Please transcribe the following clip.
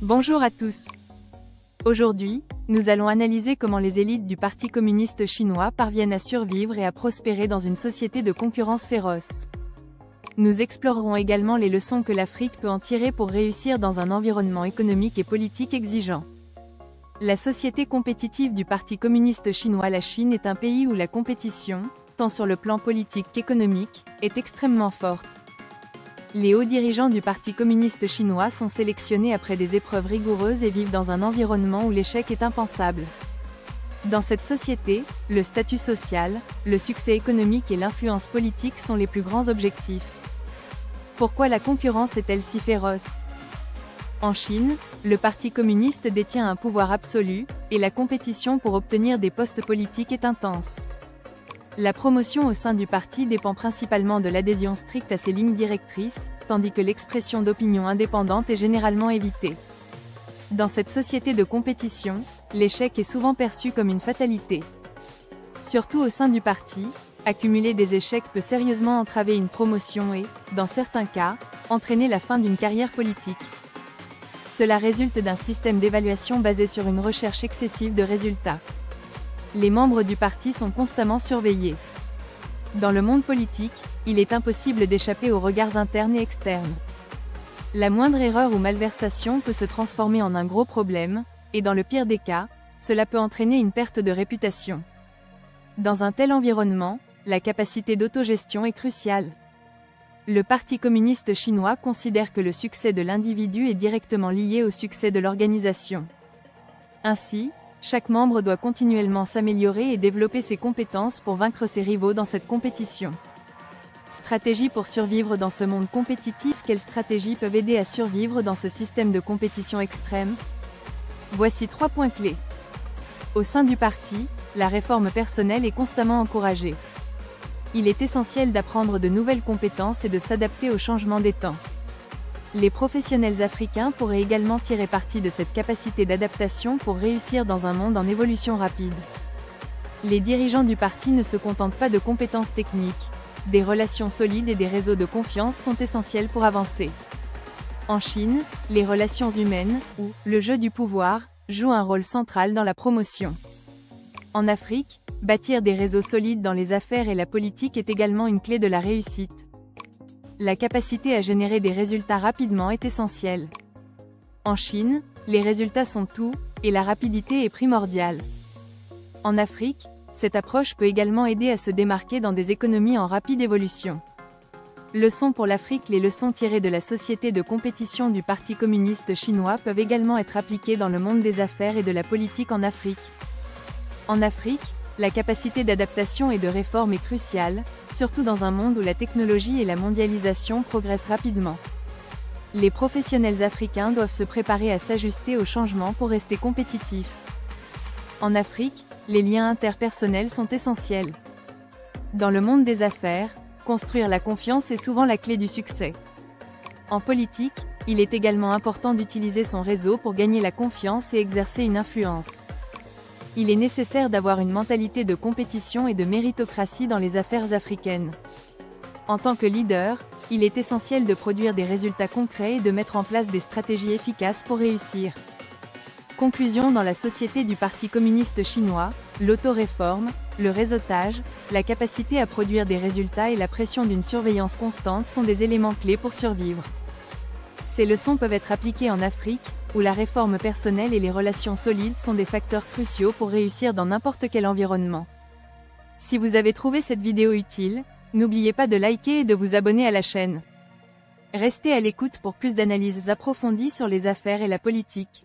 Bonjour à tous. Aujourd'hui, nous allons analyser comment les élites du Parti communiste chinois parviennent à survivre et à prospérer dans une société de concurrence féroce. Nous explorerons également les leçons que l'Afrique peut en tirer pour réussir dans un environnement économique et politique exigeant. La société compétitive du Parti communiste chinois. La Chine est un pays où la compétition, tant sur le plan politique qu'économique, est extrêmement forte. Les hauts dirigeants du Parti communiste chinois sont sélectionnés après des épreuves rigoureuses et vivent dans un environnement où l'échec est impensable. Dans cette société, le statut social, le succès économique et l'influence politique sont les plus grands objectifs. Pourquoi la concurrence est-elle si féroce? En Chine, le Parti communiste détient un pouvoir absolu, et la compétition pour obtenir des postes politiques est intense. La promotion au sein du parti dépend principalement de l'adhésion stricte à ses lignes directrices, tandis que l'expression d'opinion indépendante est généralement évitée. Dans cette société de compétition, l'échec est souvent perçu comme une fatalité. Surtout au sein du parti, accumuler des échecs peut sérieusement entraver une promotion et, dans certains cas, entraîner la fin d'une carrière politique. Cela résulte d'un système d'évaluation basé sur une recherche excessive de résultats. Les membres du parti sont constamment surveillés. Dans le monde politique, il est impossible d'échapper aux regards internes et externes. La moindre erreur ou malversation peut se transformer en un gros problème, et dans le pire des cas, cela peut entraîner une perte de réputation. Dans un tel environnement, la capacité d'autogestion est cruciale. Le Parti communiste chinois considère que le succès de l'individu est directement lié au succès de l'organisation. Ainsi, chaque membre doit continuellement s'améliorer et développer ses compétences pour vaincre ses rivaux dans cette compétition. Stratégie pour survivre dans ce monde compétitif. Quelles stratégies peuvent aider à survivre dans ce système de compétition extrême? Voici 3 points clés. Au sein du parti, la réforme personnelle est constamment encouragée. Il est essentiel d'apprendre de nouvelles compétences et de s'adapter aux changements des temps. Les professionnels africains pourraient également tirer parti de cette capacité d'adaptation pour réussir dans un monde en évolution rapide. Les dirigeants du parti ne se contentent pas de compétences techniques. Des relations solides et des réseaux de confiance sont essentiels pour avancer. En Chine, les relations humaines, ou le jeu du pouvoir, jouent un rôle central dans la promotion. En Afrique, bâtir des réseaux solides dans les affaires et la politique est également une clé de la réussite. La capacité à générer des résultats rapidement est essentielle. En Chine, les résultats sont tout, et la rapidité est primordiale. En Afrique, cette approche peut également aider à se démarquer dans des économies en rapide évolution. Leçons pour l'Afrique. Les leçons tirées de la société de compétition du Parti communiste chinois peuvent également être appliquées dans le monde des affaires et de la politique en Afrique. En Afrique, la capacité d'adaptation et de réforme est cruciale, surtout dans un monde où la technologie et la mondialisation progressent rapidement. Les professionnels africains doivent se préparer à s'ajuster aux changements pour rester compétitifs. En Afrique, les liens interpersonnels sont essentiels. Dans le monde des affaires, construire la confiance est souvent la clé du succès. En politique, il est également important d'utiliser son réseau pour gagner la confiance et exercer une influence. Il est nécessaire d'avoir une mentalité de compétition et de méritocratie dans les affaires africaines. En tant que leader, il est essentiel de produire des résultats concrets et de mettre en place des stratégies efficaces pour réussir. Conclusion. Dans la société du Parti communiste chinois, l'auto-réforme, le réseautage, la capacité à produire des résultats et la pression d'une surveillance constante sont des éléments clés pour survivre. Ces leçons peuvent être appliquées en Afrique, où la réforme personnelle et les relations solides sont des facteurs cruciaux pour réussir dans n'importe quel environnement. Si vous avez trouvé cette vidéo utile, n'oubliez pas de liker et de vous abonner à la chaîne. Restez à l'écoute pour plus d'analyses approfondies sur les affaires et la politique.